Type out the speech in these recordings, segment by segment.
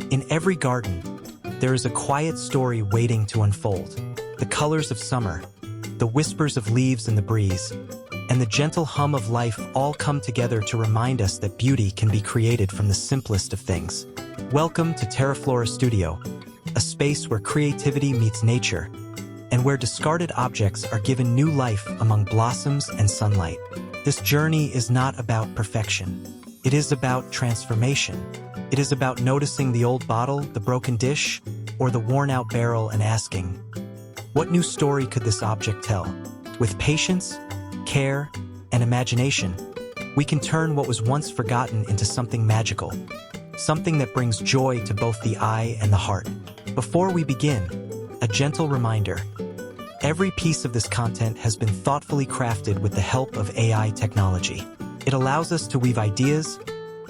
In every garden, there is a quiet story waiting to unfold. The colors of summer, the whispers of leaves in the breeze, and the gentle hum of life all come together to remind us that beauty can be created from the simplest of things. Welcome to TERAFLORA Studio, a space where creativity meets nature, and where discarded objects are given new life among blossoms and sunlight. This journey is not about perfection. It is about transformation. It is about noticing the old bottle, the broken dish, or the worn-out barrel and asking, what new story could this object tell? With patience, care, and imagination, we can turn what was once forgotten into something magical, something that brings joy to both the eye and the heart. Before we begin, a gentle reminder. Every piece of this content has been thoughtfully crafted with the help of AI technology. It allows us to weave ideas,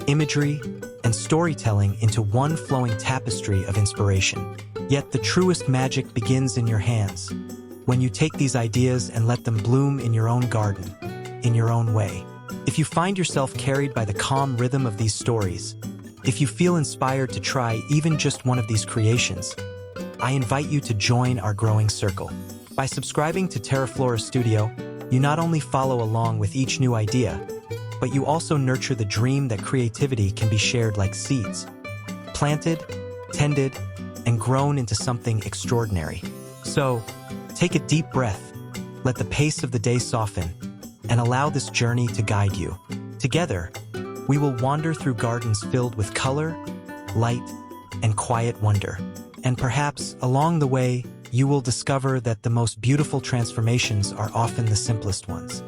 imagery, and storytelling into one flowing tapestry of inspiration. Yet the truest magic begins in your hands, when you take these ideas and let them bloom in your own garden, in your own way. If you find yourself carried by the calm rhythm of these stories, if you feel inspired to try even just one of these creations, I invite you to join our growing circle. By subscribing to TERAFLORA Studio, you not only follow along with each new idea, but you also nurture the dream that creativity can be shared like seeds, planted, tended, and grown into something extraordinary. So, take a deep breath, let the pace of the day soften, and allow this journey to guide you. Together, we will wander through gardens filled with color, light, and quiet wonder. And perhaps, along the way, you will discover that the most beautiful transformations are often the simplest ones.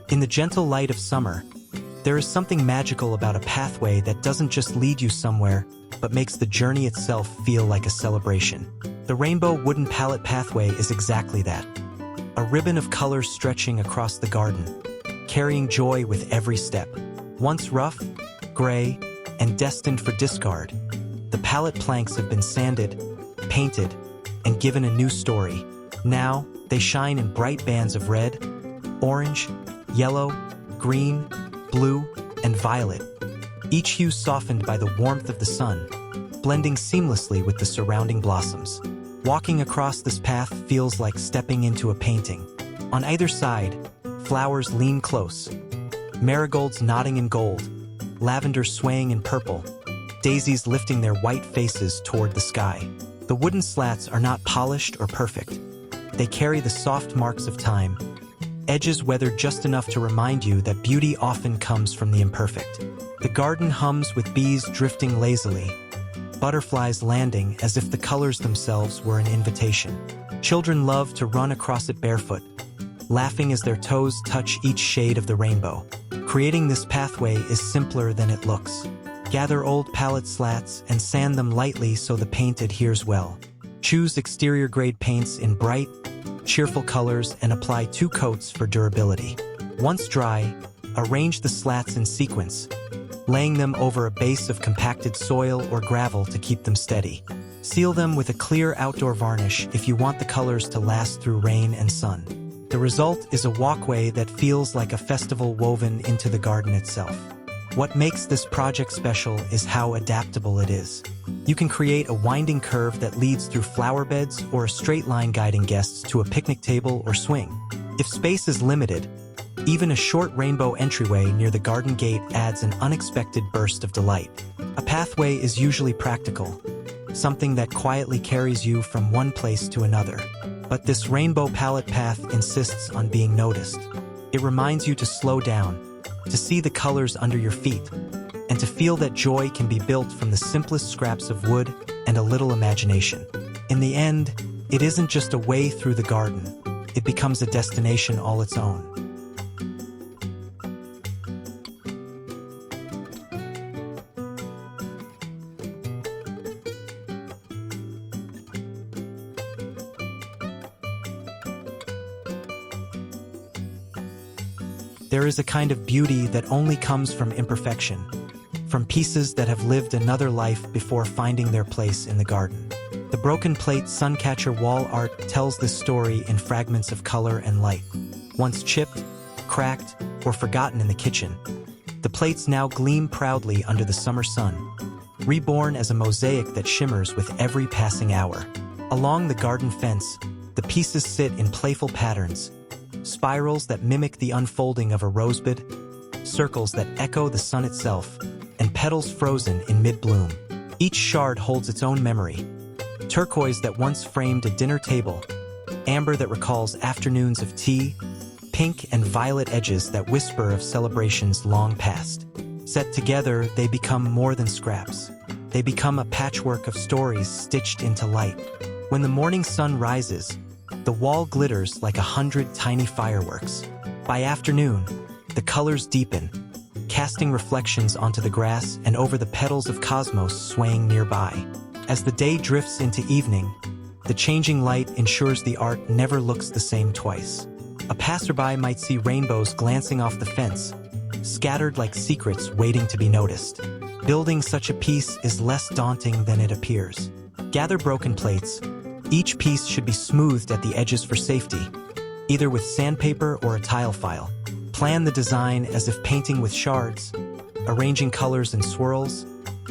In the gentle light of summer, there is something magical about a pathway that doesn't just lead you somewhere, but makes the journey itself feel like a celebration. The rainbow wooden pallet pathway is exactly that. A ribbon of colors stretching across the garden, carrying joy with every step. Once rough, gray, and destined for discard, the pallet planks have been sanded, painted, and given a new story. Now, they shine in bright bands of red, orange, yellow, green, blue, and violet, each hue softened by the warmth of the sun, blending seamlessly with the surrounding blossoms. Walking across this path feels like stepping into a painting. On either side, flowers lean close, marigolds nodding in gold, lavender swaying in purple, daisies lifting their white faces toward the sky. The wooden slats are not polished or perfect. They carry the soft marks of time, edges weathered just enough to remind you that beauty often comes from the imperfect. The garden hums with bees drifting lazily, butterflies landing as if the colors themselves were an invitation. Children love to run across it barefoot, laughing as their toes touch each shade of the rainbow. Creating this pathway is simpler than it looks. Gather old pallet slats and sand them lightly so the paint adheres well. Choose exterior-grade paints in bright, cheerful colors and apply 2 coats for durability. Once dry, arrange the slats in sequence, laying them over a base of compacted soil or gravel to keep them steady. Seal them with a clear outdoor varnish if you want the colors to last through rain and sun. The result is a walkway that feels like a festival woven into the garden itself. What makes this project special is how adaptable it is. You can create a winding curve that leads through flower beds or a straight line guiding guests to a picnic table or swing. If space is limited, even a short rainbow entryway near the garden gate adds an unexpected burst of delight. A pathway is usually practical, something that quietly carries you from one place to another. But this rainbow pallet path insists on being noticed. It reminds you to slow down, to see the colors under your feet, and to feel that joy can be built from the simplest scraps of wood and a little imagination. In the end, it isn't just a way through the garden, it becomes a destination all its own. There is a kind of beauty that only comes from imperfection, from pieces that have lived another life before finding their place in the garden. The broken plate suncatcher wall art tells this story in fragments of color and light. Once chipped, cracked, or forgotten in the kitchen, the plates now gleam proudly under the summer sun, reborn as a mosaic that shimmers with every passing hour. Along the garden fence, the pieces sit in playful patterns, spirals that mimic the unfolding of a rosebud, circles that echo the sun itself, and petals frozen in mid-bloom. Each shard holds its own memory. Turquoise that once framed a dinner table, amber that recalls afternoons of tea, pink and violet edges that whisper of celebrations long past. Set together, they become more than scraps. They become a patchwork of stories stitched into light. When the morning sun rises, the wall glitters like 100 tiny fireworks. By afternoon, the colors deepen, casting reflections onto the grass and over the petals of cosmos swaying nearby. As the day drifts into evening, the changing light ensures the art never looks the same twice. A passerby might see rainbows glancing off the fence, scattered like secrets waiting to be noticed. Building such a piece is less daunting than it appears. Gather broken plates. Each piece should be smoothed at the edges for safety, either with sandpaper or a tile file. Plan the design as if painting with shards, arranging colors in swirls,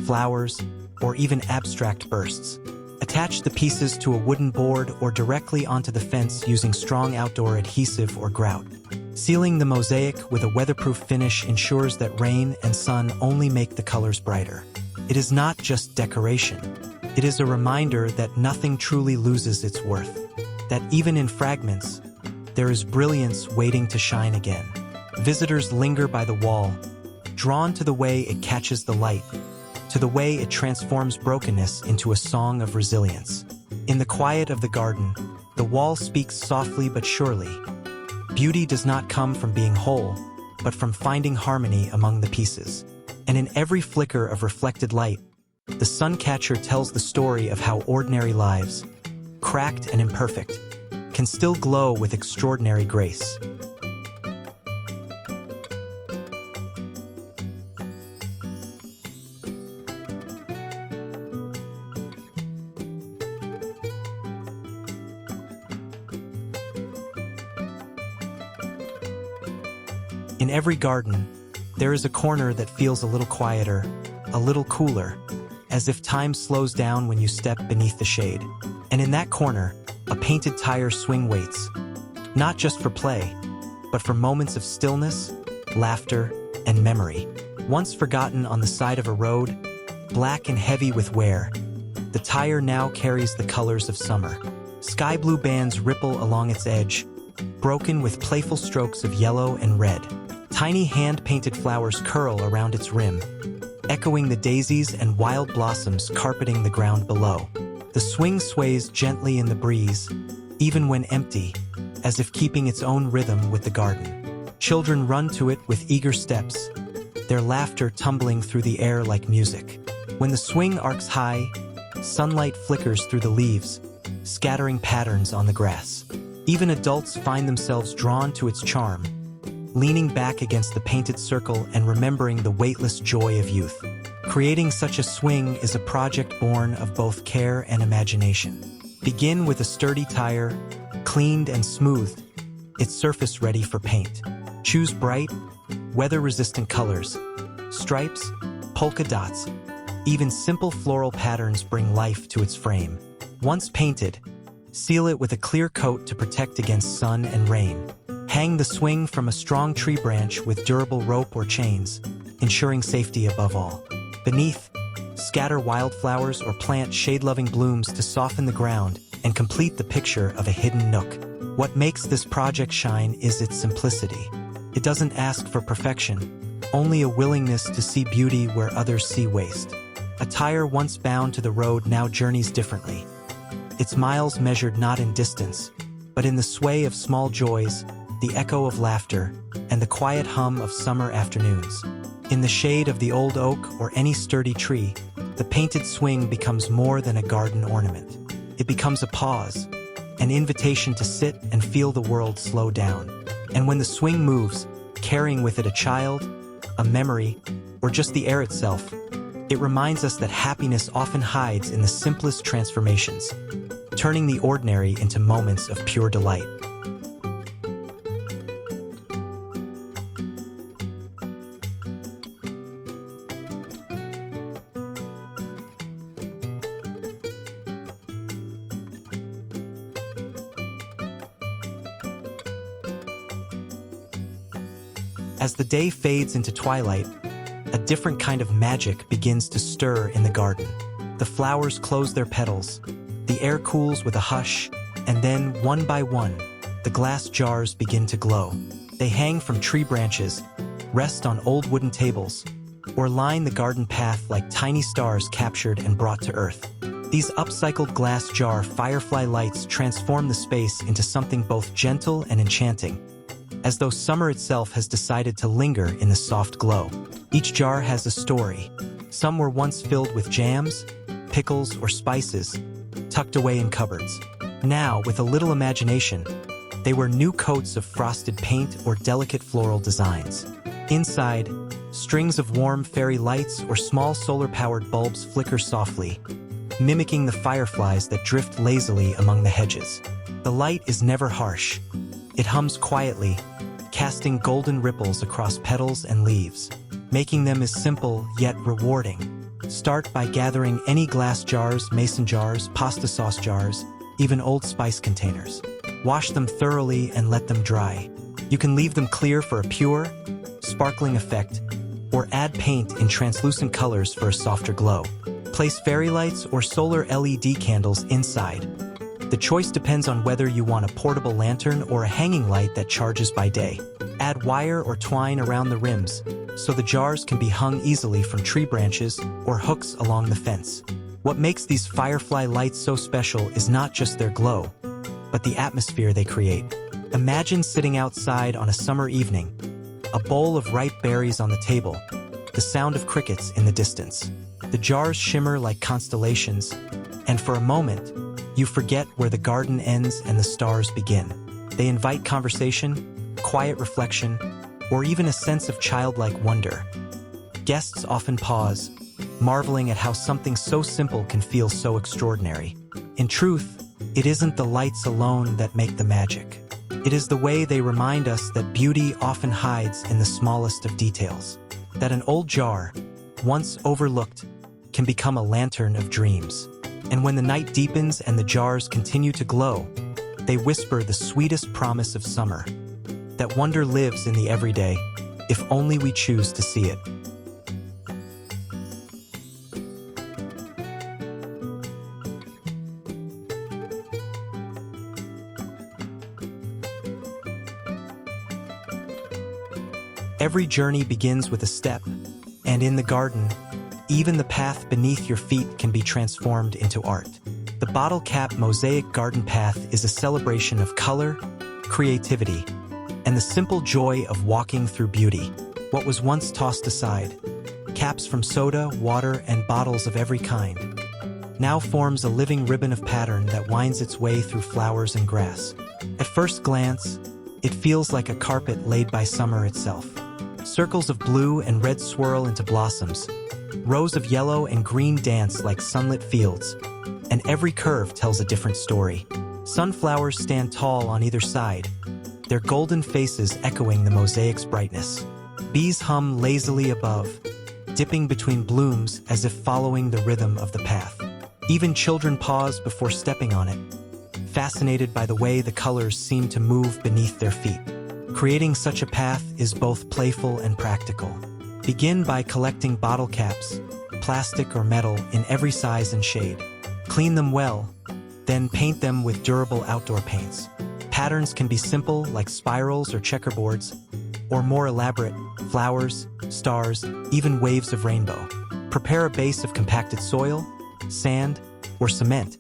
flowers, or even abstract bursts. Attach the pieces to a wooden board or directly onto the fence using strong outdoor adhesive or grout. Sealing the mosaic with a weatherproof finish ensures that rain and sun only make the colors brighter. It is not just decoration. It is a reminder that nothing truly loses its worth, that even in fragments, there is brilliance waiting to shine again. Visitors linger by the wall, drawn to the way it catches the light, to the way it transforms brokenness into a song of resilience. In the quiet of the garden, the wall speaks softly but surely. Beauty does not come from being whole, but from finding harmony among the pieces. And in every flicker of reflected light, the suncatcher tells the story of how ordinary lives, cracked and imperfect, can still glow with extraordinary grace. In every garden, there is a corner that feels a little quieter, a little cooler, as if time slows down when you step beneath the shade. And in that corner, a painted tire swing waits, not just for play, but for moments of stillness, laughter, and memory. Once forgotten on the side of a road, black and heavy with wear, the tire now carries the colors of summer. Sky blue bands ripple along its edge, broken with playful strokes of yellow and red. Tiny hand-painted flowers curl around its rim, echoing the daisies and wild blossoms carpeting the ground below. The swing sways gently in the breeze, even when empty, as if keeping its own rhythm with the garden. Children run to it with eager steps, their laughter tumbling through the air like music. When the swing arcs high, sunlight flickers through the leaves, scattering patterns on the grass. Even adults find themselves drawn to its charm, leaning back against the painted circle and remembering the weightless joy of youth. Creating such a swing is a project born of both care and imagination. Begin with a sturdy tire, cleaned and smoothed, its surface ready for paint. Choose bright, weather-resistant colors, stripes, polka dots, even simple floral patterns bring life to its frame. Once painted, seal it with a clear coat to protect against sun and rain. Hang the swing from a strong tree branch with durable rope or chains, ensuring safety above all. Beneath, scatter wildflowers or plant shade-loving blooms to soften the ground and complete the picture of a hidden nook. What makes this project shine is its simplicity. It doesn't ask for perfection, only a willingness to see beauty where others see waste. A tire once bound to the road now journeys differently. Its miles measured not in distance, but in the sway of small joys, the echo of laughter, and the quiet hum of summer afternoons. In the shade of the old oak or any sturdy tree, the painted swing becomes more than a garden ornament. It becomes a pause, an invitation to sit and feel the world slow down. And when the swing moves, carrying with it a child, a memory, or just the air itself. It reminds us that happiness often hides in the simplest transformations, turning the ordinary into moments of pure delight. As the day fades into twilight, a different kind of magic begins to stir in the garden. The flowers close their petals, the air cools with a hush, and then, one by one, the glass jars begin to glow. They hang from tree branches, rest on old wooden tables, or line the garden path like tiny stars captured and brought to earth. These upcycled glass jar firefly lights transform the space into something both gentle and enchanting, as though summer itself has decided to linger in the soft glow. Each jar has a story. Some were once filled with jams, pickles, or spices, tucked away in cupboards. Now, with a little imagination, they wear new coats of frosted paint or delicate floral designs. Inside, strings of warm fairy lights or small solar-powered bulbs flicker softly, mimicking the fireflies that drift lazily among the hedges. The light is never harsh. It hums quietly, casting golden ripples across petals and leaves, making them as simple yet rewarding. Start by gathering any glass jars, mason jars, pasta sauce jars, even old spice containers. Wash them thoroughly and let them dry. You can leave them clear for a pure, sparkling effect, or add paint in translucent colors for a softer glow. Place fairy lights or solar LED candles inside. The choice depends on whether you want a portable lantern or a hanging light that charges by day. Add wire or twine around the rims, so the jars can be hung easily from tree branches or hooks along the fence. What makes these firefly lights so special is not just their glow, but the atmosphere they create. Imagine sitting outside on a summer evening, a bowl of ripe berries on the table, the sound of crickets in the distance. The jars shimmer like constellations, and for a moment, you forget where the garden ends and the stars begin. They invite conversation, quiet reflection, or even a sense of childlike wonder. Guests often pause, marveling at how something so simple can feel so extraordinary. In truth, it isn't the lights alone that make the magic. It is the way they remind us that beauty often hides in the smallest of details. That an old jar, once overlooked, can become a lantern of dreams. And when the night deepens and the jars continue to glow, they whisper the sweetest promise of summer. That wonder lives in the everyday, if only we choose to see it. Every journey begins with a step, and in the garden, even the path beneath your feet can be transformed into art. The bottle cap mosaic garden path is a celebration of color, creativity, and the simple joy of walking through beauty. What was once tossed aside, caps from soda, water, and bottles of every kind, now forms a living ribbon of pattern that winds its way through flowers and grass. At first glance, it feels like a carpet laid by summer itself. Circles of blue and red swirl into blossoms, rows of yellow and green dance like sunlit fields, and every curve tells a different story. Sunflowers stand tall on either side, their golden faces echoing the mosaic's brightness. Bees hum lazily above, dipping between blooms as if following the rhythm of the path. Even children pause before stepping on it, fascinated by the way the colors seem to move beneath their feet. Creating such a path is both playful and practical. Begin by collecting bottle caps, plastic or metal in every size and shade. Clean them well, then paint them with durable outdoor paints. Patterns can be simple, like spirals or checkerboards, or more elaborate, flowers, stars, even waves of rainbow. Prepare a base of compacted soil, sand, or cement,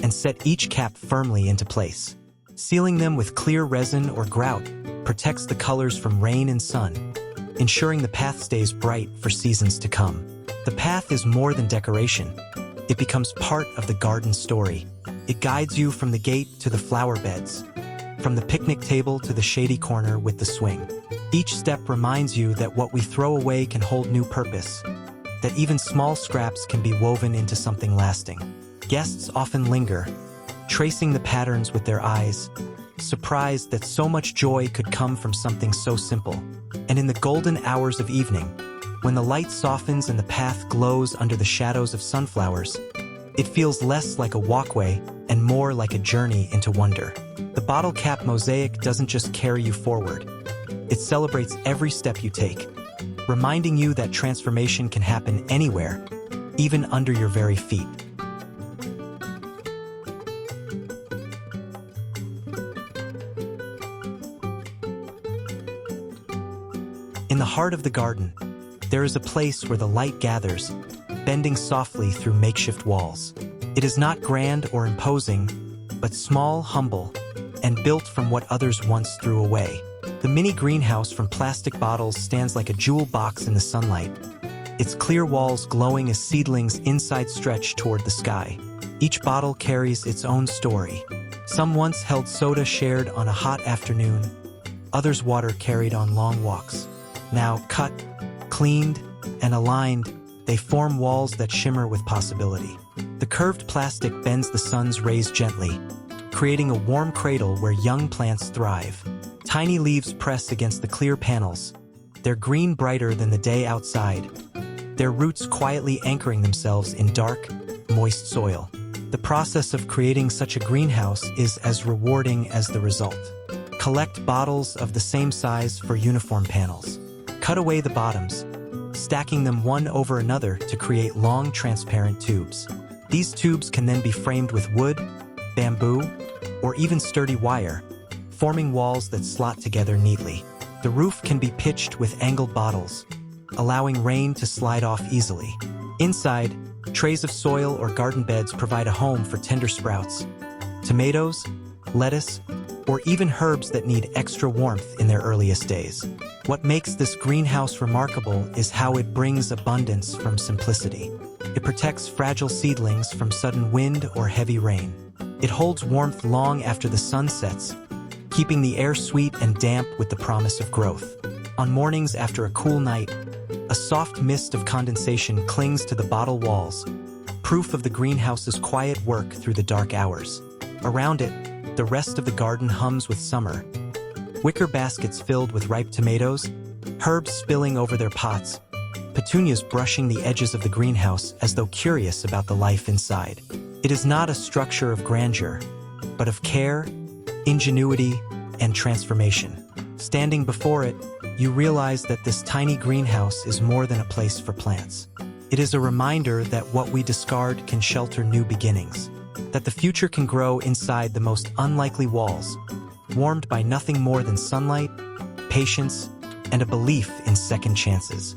and set each cap firmly into place. Sealing them with clear resin or grout protects the colors from rain and sun, ensuring the path stays bright for seasons to come. The path is more than decoration. It becomes part of the garden story. It guides you from the gate to the flower beds, from the picnic table to the shady corner with the swing. Each step reminds you that what we throw away can hold new purpose, that even small scraps can be woven into something lasting. Guests often linger, tracing the patterns with their eyes, surprised that so much joy could come from something so simple. And in the golden hours of evening, when the light softens and the path glows under the shadows of sunflowers, it feels less like a walkway and more like a journey into wonder. The bottle cap mosaic doesn't just carry you forward. It celebrates every step you take, reminding you that transformation can happen anywhere, even under your very feet. In the heart of the garden, there is a place where the light gathers, bending softly through makeshift walls. It is not grand or imposing, but small, humble, and built from what others once threw away. The mini greenhouse from plastic bottles stands like a jewel box in the sunlight, its clear walls glowing as seedlings inside stretch toward the sky. Each bottle carries its own story. Some once held soda shared on a hot afternoon, others water carried on long walks. Now cut, cleaned, and aligned, they form walls that shimmer with possibility. The curved plastic bends the sun's rays gently, creating a warm cradle where young plants thrive. Tiny leaves press against the clear panels, their green brighter than the day outside, their roots quietly anchoring themselves in dark, moist soil. The process of creating such a greenhouse is as rewarding as the result. Collect bottles of the same size for uniform panels. Cut away the bottoms, stacking them one over another to create long, transparent tubes. These tubes can then be framed with wood, bamboo, or even sturdy wire, forming walls that slot together neatly. The roof can be pitched with angled bottles, allowing rain to slide off easily. Inside, trays of soil or garden beds provide a home for tender sprouts, tomatoes, lettuce, or even herbs that need extra warmth in their earliest days. What makes this greenhouse remarkable is how it brings abundance from simplicity. It protects fragile seedlings from sudden wind or heavy rain. It holds warmth long after the sun sets, keeping the air sweet and damp with the promise of growth. On mornings after a cool night, a soft mist of condensation clings to the bottle walls, proof of the greenhouse's quiet work through the dark hours. Around it, the rest of the garden hums with summer. Wicker baskets filled with ripe tomatoes, herbs spilling over their pots, petunias brushing the edges of the greenhouse as though curious about the life inside. It is not a structure of grandeur, but of care, ingenuity, and transformation. Standing before it, you realize that this tiny greenhouse is more than a place for plants. It is a reminder that what we discard can shelter new beginnings, that the future can grow inside the most unlikely walls, warmed by nothing more than sunlight, patience, and a belief in second chances.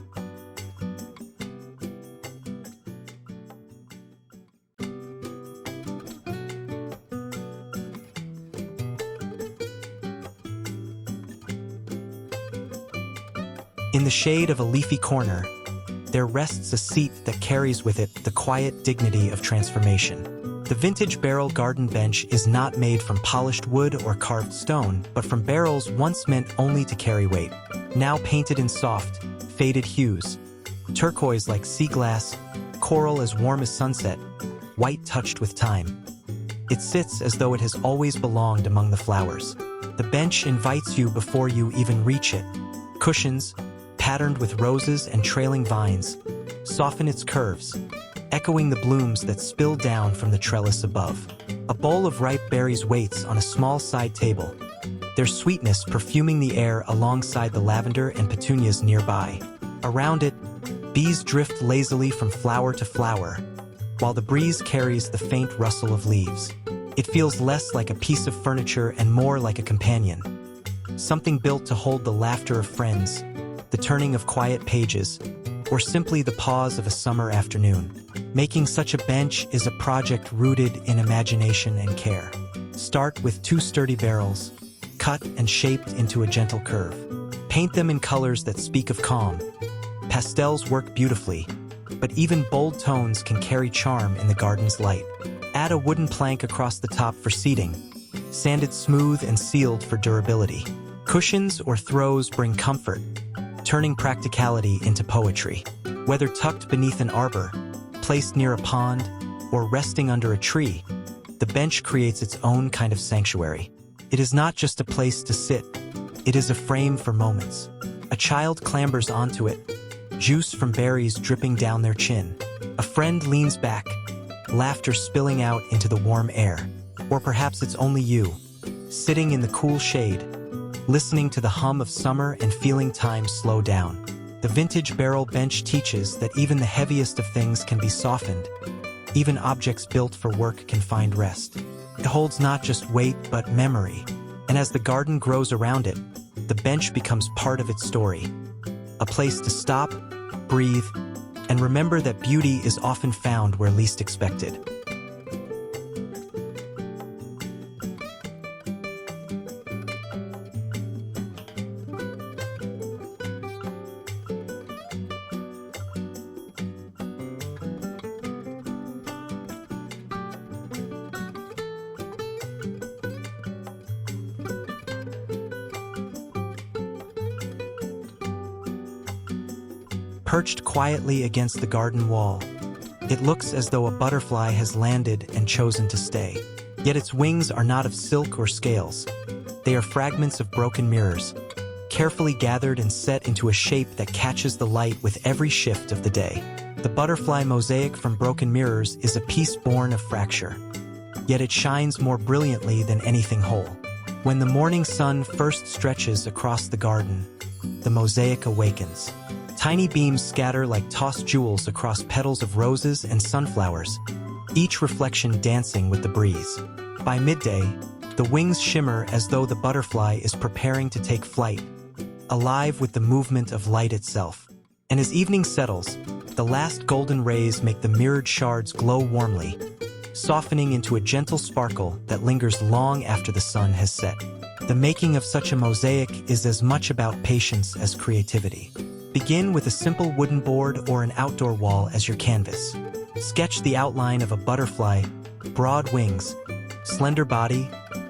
In the shade of a leafy corner, there rests a seat that carries with it the quiet dignity of transformation. The vintage barrel garden bench is not made from polished wood or carved stone, but from barrels once meant only to carry weight, now painted in soft, faded hues, turquoise like sea glass, coral as warm as sunset, white touched with time. It sits as though it has always belonged among the flowers. The bench invites you before you even reach it. Cushions, patterned with roses and trailing vines, soften its curves, echoing the blooms that spill down from the trellis above. A bowl of ripe berries waits on a small side table, their sweetness perfuming the air alongside the lavender and petunias nearby. Around it, bees drift lazily from flower to flower, while the breeze carries the faint rustle of leaves. It feels less like a piece of furniture and more like a companion, something built to hold the laughter of friends, the turning of quiet pages, or simply the pause of a summer afternoon. Making such a bench is a project rooted in imagination and care. Start with 2 sturdy barrels, cut and shaped into a gentle curve. Paint them in colors that speak of calm. Pastels work beautifully, but even bold tones can carry charm in the garden's light. Add a wooden plank across the top for seating, sanded smooth and sealed for durability. Cushions or throws bring comfort, turning practicality into poetry. Whether tucked beneath an arbor, placed near a pond, or resting under a tree, the bench creates its own kind of sanctuary. It is not just a place to sit, it is a frame for moments. A child clambers onto it, juice from berries dripping down their chin. A friend leans back, laughter spilling out into the warm air. Or perhaps it's only you, sitting in the cool shade, listening to the hum of summer and feeling time slow down. The vintage barrel bench teaches that even the heaviest of things can be softened. Even objects built for work can find rest. It holds not just weight but memory. And as the garden grows around it, the bench becomes part of its story. A place to stop, breathe, and remember that beauty is often found where least expected. Perched quietly against the garden wall, it looks as though a butterfly has landed and chosen to stay. Yet its wings are not of silk or scales. They are fragments of broken mirrors, carefully gathered and set into a shape that catches the light with every shift of the day. The butterfly mosaic from broken mirrors is a piece born of fracture, yet it shines more brilliantly than anything whole. When the morning sun first stretches across the garden, the mosaic awakens. Tiny beams scatter like tossed jewels across petals of roses and sunflowers, each reflection dancing with the breeze. By midday, the wings shimmer as though the butterfly is preparing to take flight, alive with the movement of light itself. And as evening settles, the last golden rays make the mirrored shards glow warmly, softening into a gentle sparkle that lingers long after the sun has set. The making of such a mosaic is as much about patience as creativity. Begin with a simple wooden board or an outdoor wall as your canvas. Sketch the outline of a butterfly, broad wings, slender body,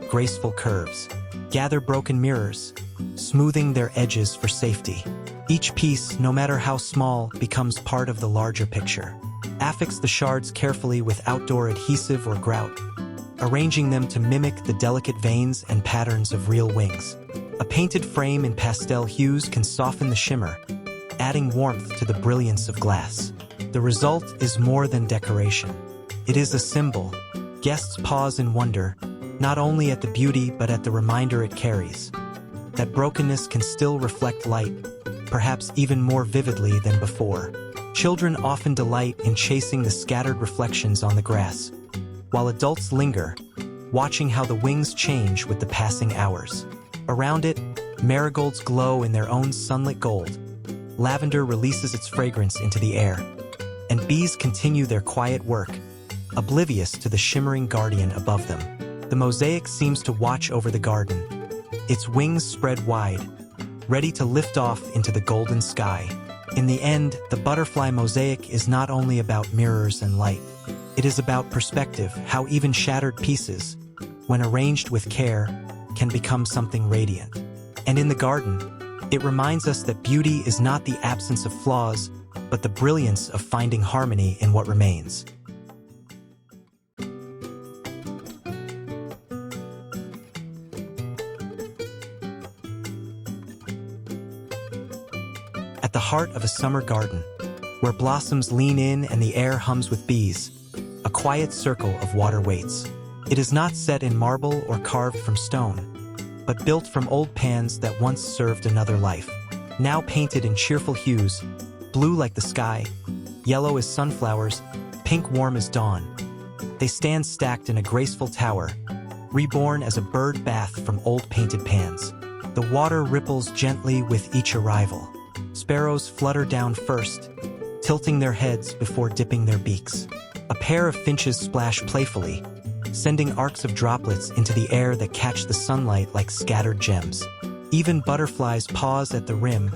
graceful curves. Gather broken mirrors, smoothing their edges for safety. Each piece, no matter how small, becomes part of the larger picture. Affix the shards carefully with outdoor adhesive or grout, arranging them to mimic the delicate veins and patterns of real wings. A painted frame in pastel hues can soften the shimmer, adding warmth to the brilliance of glass. The result is more than decoration. It is a symbol. Guests pause in wonder, not only at the beauty but at the reminder it carries. That brokenness can still reflect light, perhaps even more vividly than before. Children often delight in chasing the scattered reflections on the grass, while adults linger, watching how the wings change with the passing hours. Around it, marigolds glow in their own sunlit gold. Lavender releases its fragrance into the air, and bees continue their quiet work, oblivious to the shimmering guardian above them. The mosaic seems to watch over the garden, its wings spread wide, ready to lift off into the golden sky. In the end, the butterfly mosaic is not only about mirrors and light. It is about perspective, how even shattered pieces, when arranged with care, can become something radiant. And in the garden, it reminds us that beauty is not the absence of flaws, but the brilliance of finding harmony in what remains. At the heart of a summer garden, where blossoms lean in and the air hums with bees, a quiet circle of water waits. It is not set in marble or carved from stone, but built from old pans that once served another life. Now painted in cheerful hues, blue like the sky, yellow as sunflowers, pink warm as dawn. They stand stacked in a graceful tower, reborn as a bird bath from old painted pans. The water ripples gently with each arrival. Sparrows flutter down first, tilting their heads before dipping their beaks. A pair of finches splash playfully, sending arcs of droplets into the air that catch the sunlight like scattered gems. Even butterflies pause at the rim,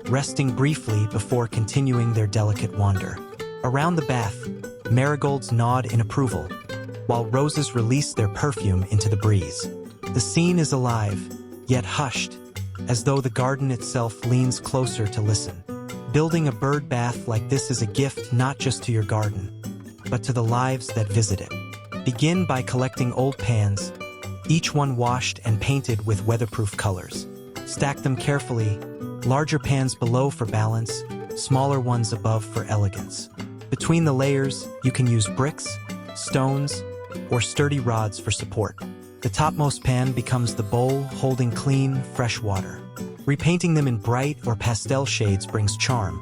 resting briefly before continuing their delicate wander. Around the bath, marigolds nod in approval, while roses release their perfume into the breeze. The scene is alive, yet hushed, as though the garden itself leans closer to listen. Building a bird bath like this is a gift not just to your garden, but to the lives that visit it. Begin by collecting old pans, each one washed and painted with weatherproof colors. Stack them carefully, larger pans below for balance, smaller ones above for elegance. Between the layers, you can use bricks, stones, or sturdy rods for support. The topmost pan becomes the bowl holding clean, fresh water. Repainting them in bright or pastel shades brings charm,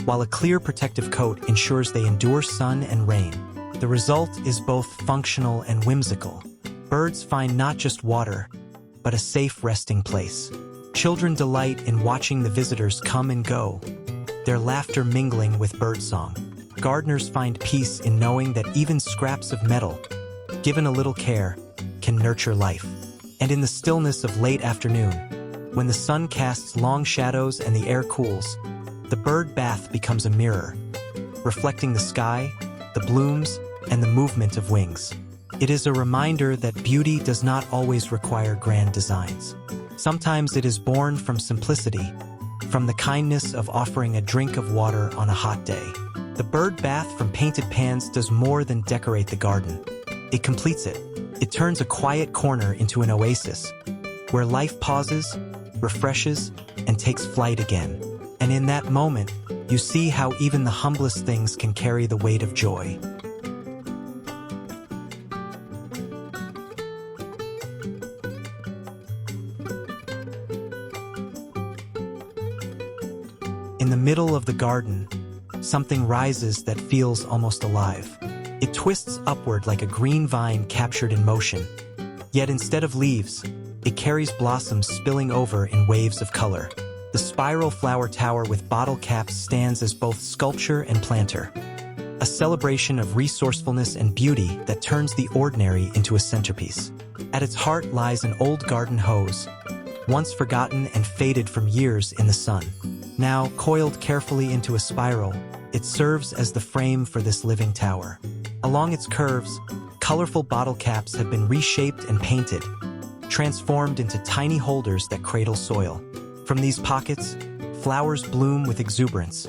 while a clear protective coat ensures they endure sun and rain. The result is both functional and whimsical. Birds find not just water, but a safe resting place. Children delight in watching the visitors come and go, their laughter mingling with birdsong. Gardeners find peace in knowing that even scraps of metal, given a little care, can nurture life. And in the stillness of late afternoon, when the sun casts long shadows and the air cools, the bird bath becomes a mirror, reflecting the sky, the blooms, and the movement of wings. It is a reminder that beauty does not always require grand designs. Sometimes it is born from simplicity, from the kindness of offering a drink of water on a hot day. The bird bath from painted pans does more than decorate the garden. It completes it. It turns a quiet corner into an oasis, where life pauses, refreshes, and takes flight again. And in that moment, you see how even the humblest things can carry the weight of joy. In the middle of the garden, something rises that feels almost alive. It twists upward like a green vine captured in motion. Yet instead of leaves, it carries blossoms spilling over in waves of color. The spiral flower tower with bottle caps stands as both sculpture and planter, a celebration of resourcefulness and beauty that turns the ordinary into a centerpiece. At its heart lies an old garden hose, once forgotten and faded from years in the sun. Now, coiled carefully into a spiral, it serves as the frame for this living tower. Along its curves, colorful bottle caps have been reshaped and painted, transformed into tiny holders that cradle soil. From these pockets, flowers bloom with exuberance.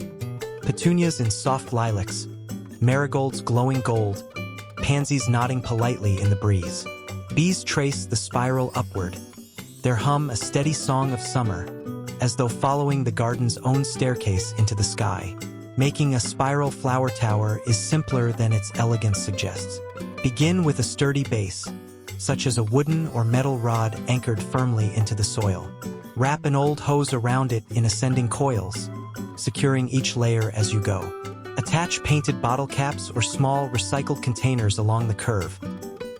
Petunias in soft lilacs, marigolds glowing gold, pansies nodding politely in the breeze. Bees trace the spiral upward, their hum a steady song of summer, as though following the garden's own staircase into the sky. Making a spiral flower tower is simpler than its elegance suggests. Begin with a sturdy base, such as a wooden or metal rod anchored firmly into the soil. Wrap an old hose around it in ascending coils, securing each layer as you go. Attach painted bottle caps or small recycled containers along the curve,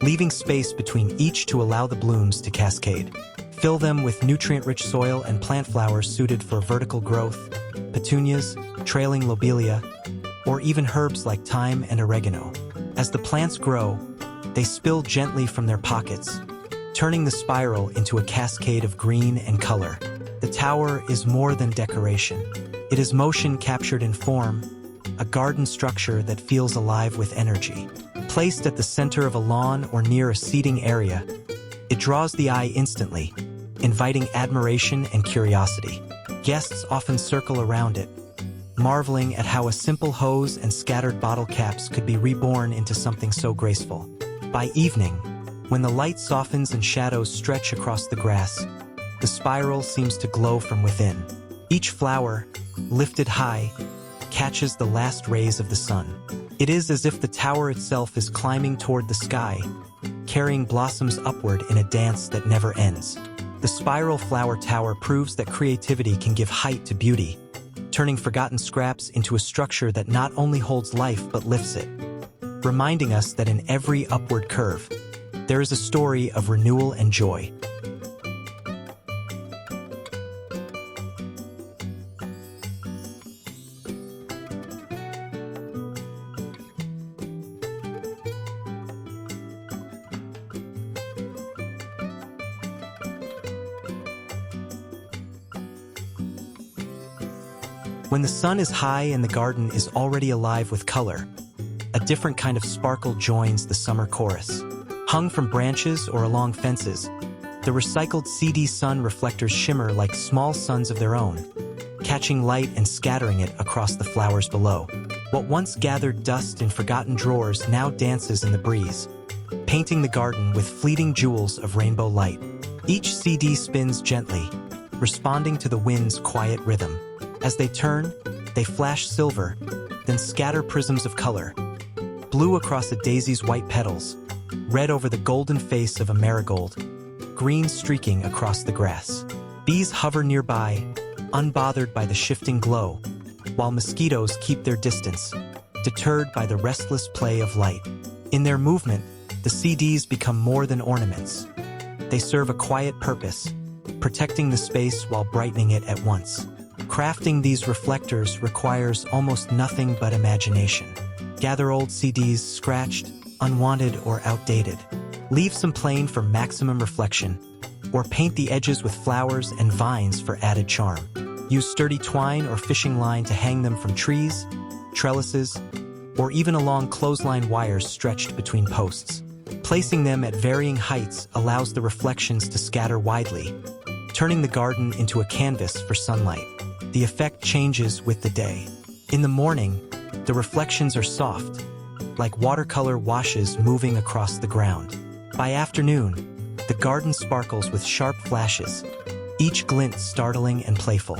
leaving space between each to allow the blooms to cascade. Fill them with nutrient-rich soil and plant flowers suited for vertical growth, petunias, trailing lobelia, or even herbs like thyme and oregano. As the plants grow, they spill gently from their pockets, turning the spiral into a cascade of green and color. The tower is more than decoration. It is motion captured in form, a garden structure that feels alive with energy. Placed at the center of a lawn or near a seating area, it draws the eye instantly, inviting admiration and curiosity. Guests often circle around it, marveling at how a simple hose and scattered bottle caps could be reborn into something so graceful. By evening, when the light softens and shadows stretch across the grass, the spiral seems to glow from within. Each flower, lifted high, catches the last rays of the sun. It is as if the tower itself is climbing toward the sky, carrying blossoms upward in a dance that never ends. The spiral flower tower proves that creativity can give height to beauty, turning forgotten scraps into a structure that not only holds life but lifts it, reminding us that in every upward curve, there is a story of renewal and joy. When the sun is high and the garden is already alive with color, a different kind of sparkle joins the summer chorus. Hung from branches or along fences, The recycled CD sun reflectors shimmer like small suns of their own, catching light and scattering it across the flowers below. What once gathered dust in forgotten drawers now dances in the breeze, painting the garden with fleeting jewels of rainbow light. Each CD spins gently, responding to the wind's quiet rhythm. As they turn, they flash silver, then scatter prisms of color. Blue across a daisy's white petals, red over the golden face of a marigold, green streaking across the grass. Bees hover nearby, unbothered by the shifting glow, while mosquitoes keep their distance, deterred by the restless play of light. In their movement, the CDs become more than ornaments. They serve a quiet purpose, protecting the space while brightening it at once. Crafting these reflectors requires almost nothing but imagination. Gather old CDs scratched, unwanted, or outdated. Leave some plain for maximum reflection, or paint the edges with flowers and vines for added charm. Use sturdy twine or fishing line to hang them from trees, trellises, or even along clothesline wires stretched between posts. Placing them at varying heights allows the reflections to scatter widely, turning the garden into a canvas for sunlight. The effect changes with the day. In the morning, the reflections are soft, like watercolor washes moving across the ground. By afternoon, the garden sparkles with sharp flashes, each glint startling and playful.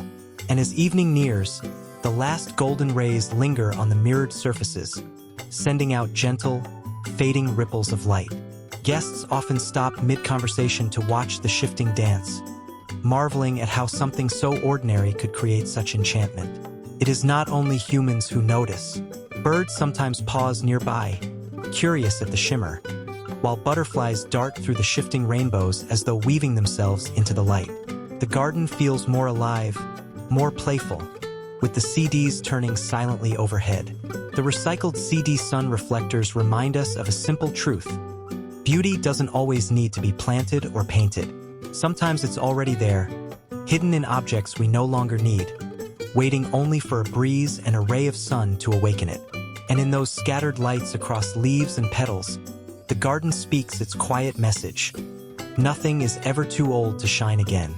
And as evening nears, the last golden rays linger on the mirrored surfaces, sending out gentle, fading ripples of light. Guests often stop mid-conversation to watch the shifting dance, marveling at how something so ordinary could create such enchantment. It is not only humans who notice. Birds sometimes pause nearby, curious at the shimmer, while butterflies dart through the shifting rainbows as though weaving themselves into the light. The garden feels more alive, more playful, with the CDs turning silently overhead. The recycled CD sun reflectors remind us of a simple truth. Beauty doesn't always need to be planted or painted. Sometimes it's already there, hidden in objects we no longer need, waiting only for a breeze and a ray of sun to awaken it. And in those scattered lights across leaves and petals, the garden speaks its quiet message. Nothing is ever too old to shine again.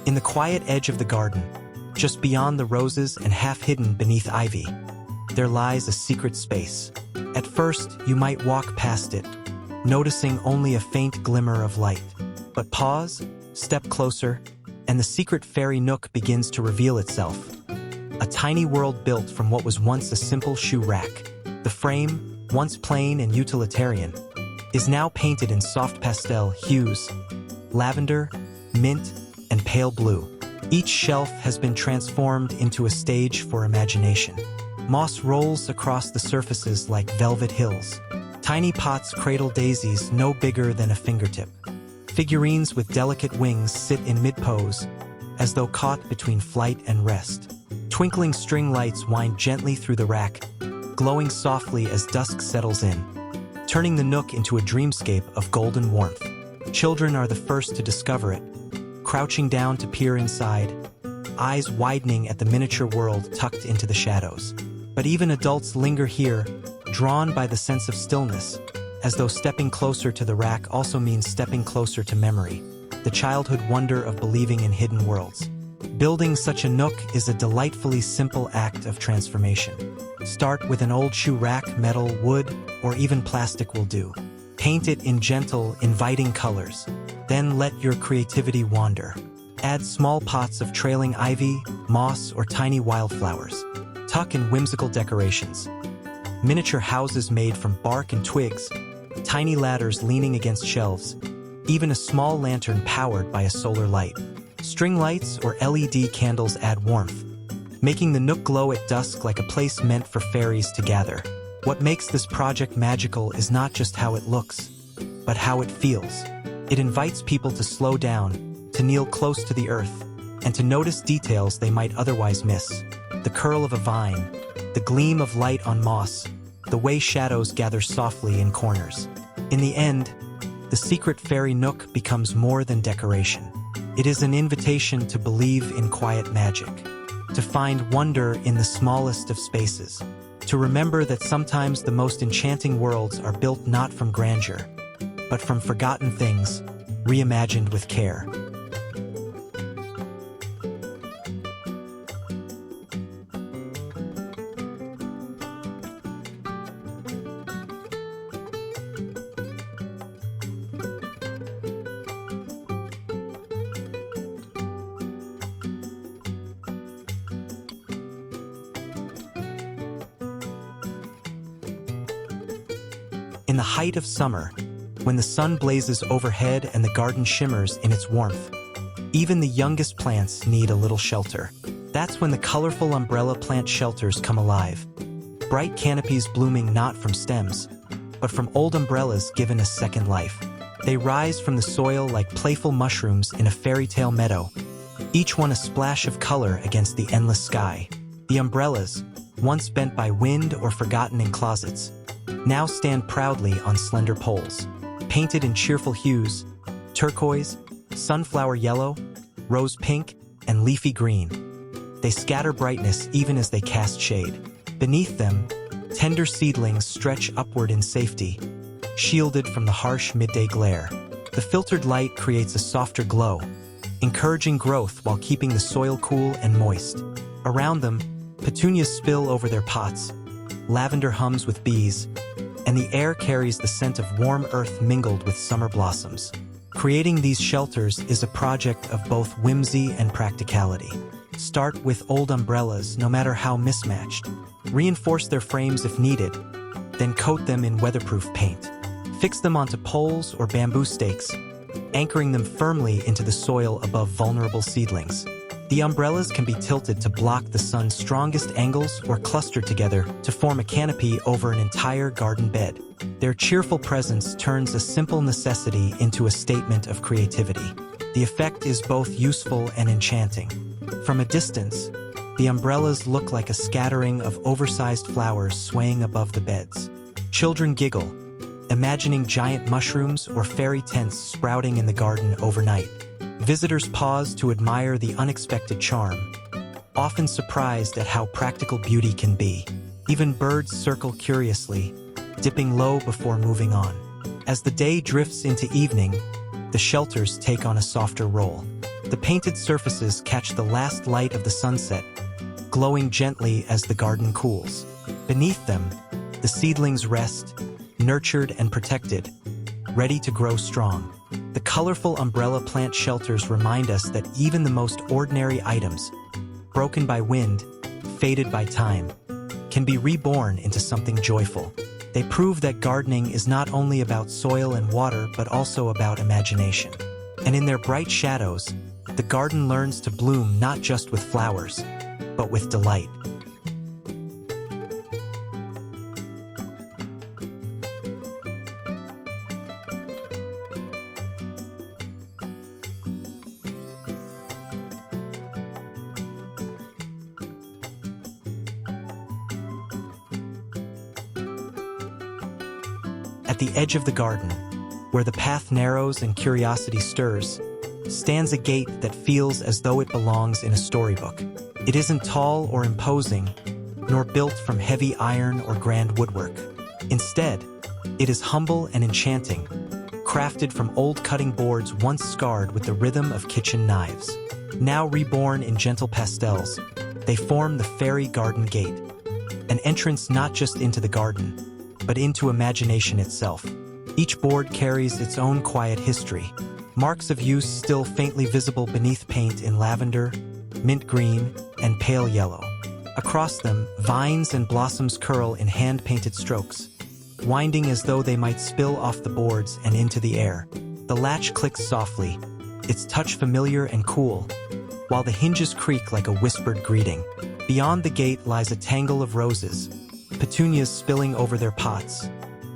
In the quiet edge of the garden, just beyond the roses and half hidden beneath ivy, there lies a secret space. At first, you might walk past it, noticing only a faint glimmer of light. But pause, step closer, and the secret fairy nook begins to reveal itself. A tiny world built from what was once a simple shoe rack. The frame, once plain and utilitarian, is now painted in soft pastel hues, lavender, mint, and pale blue. Each shelf has been transformed into a stage for imagination. Moss rolls across the surfaces like velvet hills. Tiny pots cradle daisies no bigger than a fingertip. Figurines with delicate wings sit in mid-pose, as though caught between flight and rest. Twinkling string lights wind gently through the rack, glowing softly as dusk settles in, turning the nook into a dreamscape of golden warmth. Children are the first to discover it, crouching down to peer inside, eyes widening at the miniature world tucked into the shadows. But even adults linger here, drawn by the sense of stillness, as though stepping closer to the rack also means stepping closer to memory, the childhood wonder of believing in hidden worlds. Building such a nook is a delightfully simple act of transformation. Start with an old shoe rack, metal, wood, or even plastic will do. Paint it in gentle, inviting colors. Then let your creativity wander. Add small pots of trailing ivy, moss, or tiny wildflowers. Tuck in whimsical decorations. Miniature houses made from bark and twigs, tiny ladders leaning against shelves, even a small lantern powered by a solar light. String lights or LED candles add warmth, making the nook glow at dusk like a place meant for fairies to gather. What makes this project magical is not just how it looks, but how it feels. It invites people to slow down, to kneel close to the earth, and to notice details they might otherwise miss. The curl of a vine, the gleam of light on moss, the way shadows gather softly in corners. In the end, the secret fairy nook becomes more than decoration. It is an invitation to believe in quiet magic, to find wonder in the smallest of spaces, to remember that sometimes the most enchanting worlds are built not from grandeur, but from forgotten things, reimagined with care. In the height of summer, when the sun blazes overhead and the garden shimmers in its warmth, even the youngest plants need a little shelter. That's when the colorful umbrella plant shelters come alive. Bright canopies blooming not from stems, but from old umbrellas given a second life. They rise from the soil like playful mushrooms in a fairy tale meadow, each one a splash of color against the endless sky. The umbrellas, once bent by wind or forgotten in closets, now stand proudly on slender poles, painted in cheerful hues: turquoise, sunflower yellow, rose pink, and leafy green. They scatter brightness even as they cast shade. Beneath them, tender seedlings stretch upward in safety, shielded from the harsh midday glare. The filtered light creates a softer glow, encouraging growth while keeping the soil cool and moist. Around them, petunias spill over their pots, lavender hums with bees, and the air carries the scent of warm earth mingled with summer blossoms. Creating these shelters is a project of both whimsy and practicality. Start with old umbrellas, no matter how mismatched. Reinforce their frames if needed, then coat them in weatherproof paint. Fix them onto poles or bamboo stakes, anchoring them firmly into the soil above vulnerable seedlings. The umbrellas can be tilted to block the sun's strongest angles or clustered together to form a canopy over an entire garden bed. Their cheerful presence turns a simple necessity into a statement of creativity. The effect is both useful and enchanting. From a distance, the umbrellas look like a scattering of oversized flowers swaying above the beds. Children giggle, imagining giant mushrooms or fairy tents sprouting in the garden overnight. Visitors pause to admire the unexpected charm, often surprised at how practical beauty can be. Even birds circle curiously, dipping low before moving on. As the day drifts into evening, the shelters take on a softer role. The painted surfaces catch the last light of the sunset, glowing gently as the garden cools. Beneath them, the seedlings rest, nurtured and protected, ready to grow strong. The colorful umbrella plant shelters remind us that even the most ordinary items, broken by wind, faded by time, can be reborn into something joyful. They prove that gardening is not only about soil and water, but also about imagination. And in their bright shadows, the garden learns to bloom not just with flowers, but with delight. At the edge of the garden, where the path narrows and curiosity stirs, stands a gate that feels as though it belongs in a storybook. It isn't tall or imposing, nor built from heavy iron or grand woodwork. Instead, it is humble and enchanting, crafted from old cutting boards once scarred with the rhythm of kitchen knives. Now reborn in gentle pastels, they form the fairy garden gate, an entrance not just into the garden, but into imagination itself. Each board carries its own quiet history, marks of use still faintly visible beneath paint in lavender, mint green, and pale yellow. Across them, vines and blossoms curl in hand-painted strokes, winding as though they might spill off the boards and into the air. The latch clicks softly, its touch familiar and cool, while the hinges creak like a whispered greeting. Beyond the gate lies a tangle of roses, petunias spilling over their pots,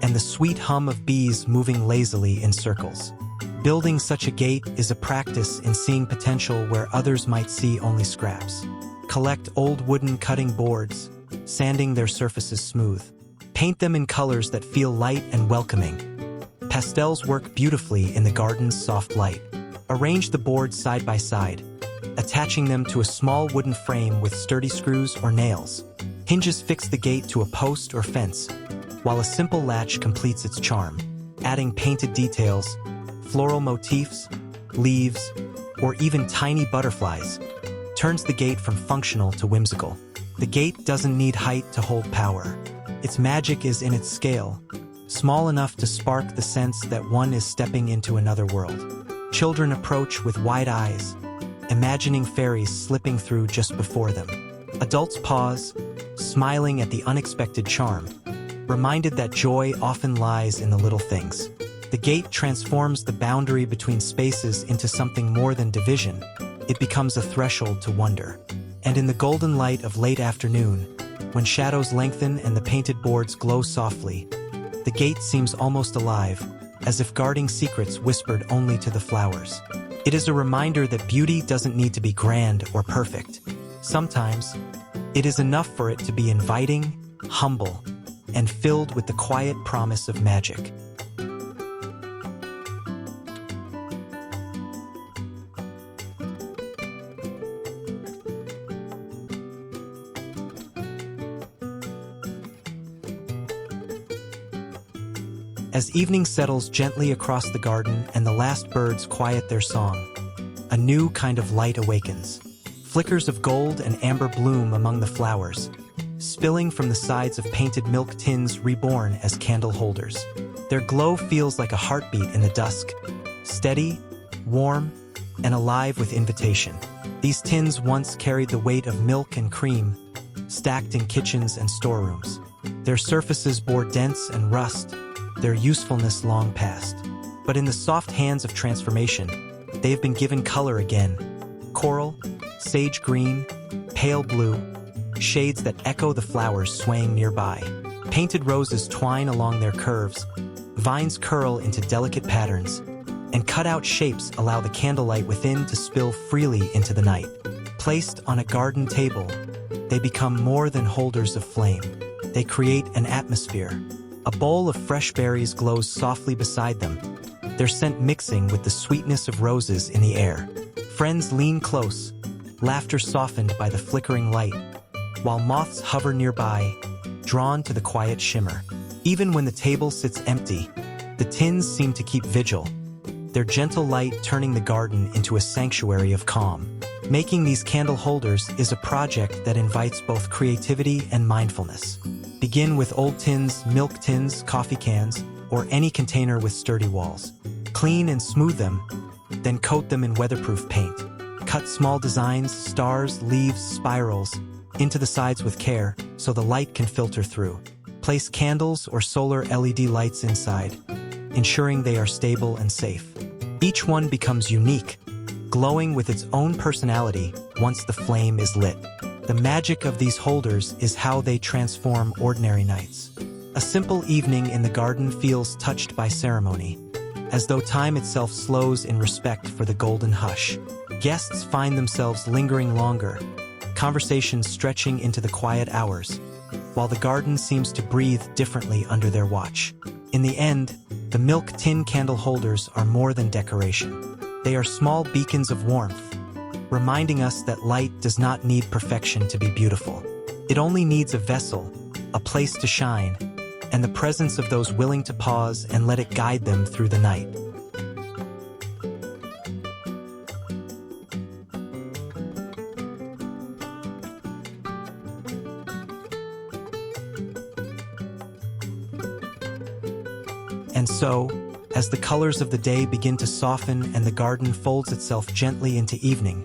and the sweet hum of bees moving lazily in circles. Building such a gate is a practice in seeing potential where others might see only scraps. Collect old wooden cutting boards, sanding their surfaces smooth. Paint them in colors that feel light and welcoming. Pastels work beautifully in the garden's soft light. Arrange the boards side by side, attaching them to a small wooden frame with sturdy screws or nails. Hinges fix the gate to a post or fence, while a simple latch completes its charm, adding painted details, floral motifs, leaves, or even tiny butterflies, turns the gate from functional to whimsical. The gate doesn't need height to hold power. Its magic is in its scale, small enough to spark the sense that one is stepping into another world. Children approach with wide eyes, imagining fairies slipping through just before them. Adults pause, smiling at the unexpected charm, reminded that joy often lies in the little things. The gate transforms the boundary between spaces into something more than division. It becomes a threshold to wonder. And in the golden light of late afternoon, when shadows lengthen and the painted boards glow softly, the gate seems almost alive, as if guarding secrets whispered only to the flowers. It is a reminder that beauty doesn't need to be grand or perfect. Sometimes, it is enough for it to be inviting, humble, and filled with the quiet promise of magic. As evening settles gently across the garden and the last birds quiet their song, a new kind of light awakens. Flickers of gold and amber bloom among the flowers, spilling from the sides of painted milk tins reborn as candle holders. Their glow feels like a heartbeat in the dusk, steady, warm, and alive with invitation. These tins once carried the weight of milk and cream, stacked in kitchens and storerooms. Their surfaces bore dents and rust, their usefulness long past. But in the soft hands of transformation, they have been given color again. Coral, sage green, pale blue, shades that echo the flowers swaying nearby. Painted roses twine along their curves, vines curl into delicate patterns, and cut-out shapes allow the candlelight within to spill freely into the night. Placed on a garden table, they become more than holders of flame. They create an atmosphere. A bowl of fresh berries glows softly beside them, their scent mixing with the sweetness of roses in the air. Friends lean close, laughter softened by the flickering light, while moths hover nearby, drawn to the quiet shimmer. Even when the table sits empty, the tins seem to keep vigil, their gentle light turning the garden into a sanctuary of calm. Making these candle holders is a project that invites both creativity and mindfulness. Begin with old tins, milk tins, coffee cans, or any container with sturdy walls. Clean and smooth them, then coat them in weatherproof paint. Cut small designs, stars, leaves, spirals, into the sides with care so the light can filter through. Place candles or solar LED lights inside, ensuring they are stable and safe. Each one becomes unique, glowing with its own personality once the flame is lit. The magic of these holders is how they transform ordinary nights. A simple evening in the garden feels touched by ceremony, as though time itself slows in respect for the golden hush. Guests find themselves lingering longer, conversations stretching into the quiet hours, while the garden seems to breathe differently under their watch. In the end, the milk tin candle holders are more than decoration. They are small beacons of warmth, reminding us that light does not need perfection to be beautiful. It only needs a vessel, a place to shine, and the presence of those willing to pause and let it guide them through the night. And so, as the colors of the day begin to soften and the garden folds itself gently into evening,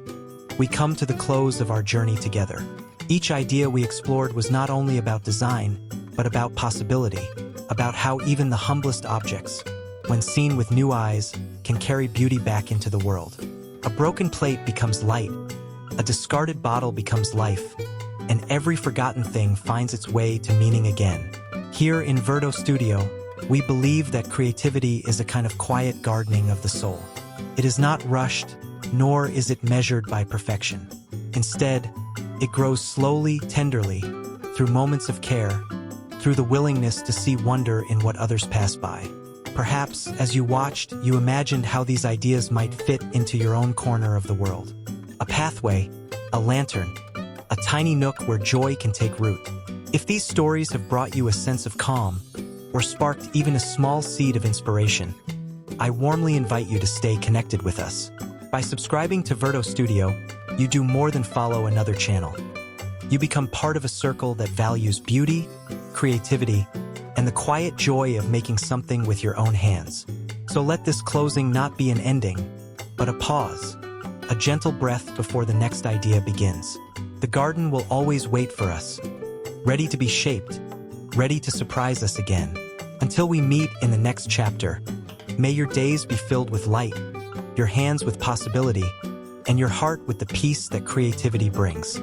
we come to the close of our journey together. Each idea we explored was not only about design, but about possibility, about how even the humblest objects, when seen with new eyes, can carry beauty back into the world. A broken plate becomes light, a discarded bottle becomes life, and every forgotten thing finds its way to meaning again. Here in Verdo Studio, we believe that creativity is a kind of quiet gardening of the soul. It is not rushed, nor is it measured by perfection. Instead, it grows slowly, tenderly, through moments of care, through the willingness to see wonder in what others pass by. Perhaps, as you watched, you imagined how these ideas might fit into your own corner of the world. a pathway, a lantern, a tiny nook where joy can take root. If these stories have brought you a sense of calm, or sparked even a small seed of inspiration, I warmly invite you to stay connected with us. By subscribing to Verto Studio, you do more than follow another channel. You become part of a circle that values beauty, creativity, and the quiet joy of making something with your own hands. So let this closing not be an ending, but a pause, a gentle breath before the next idea begins. The garden will always wait for us, ready to be shaped, ready to surprise us again. Until we meet in the next chapter, may your days be filled with light, your hands with possibility, and your heart with the peace that creativity brings.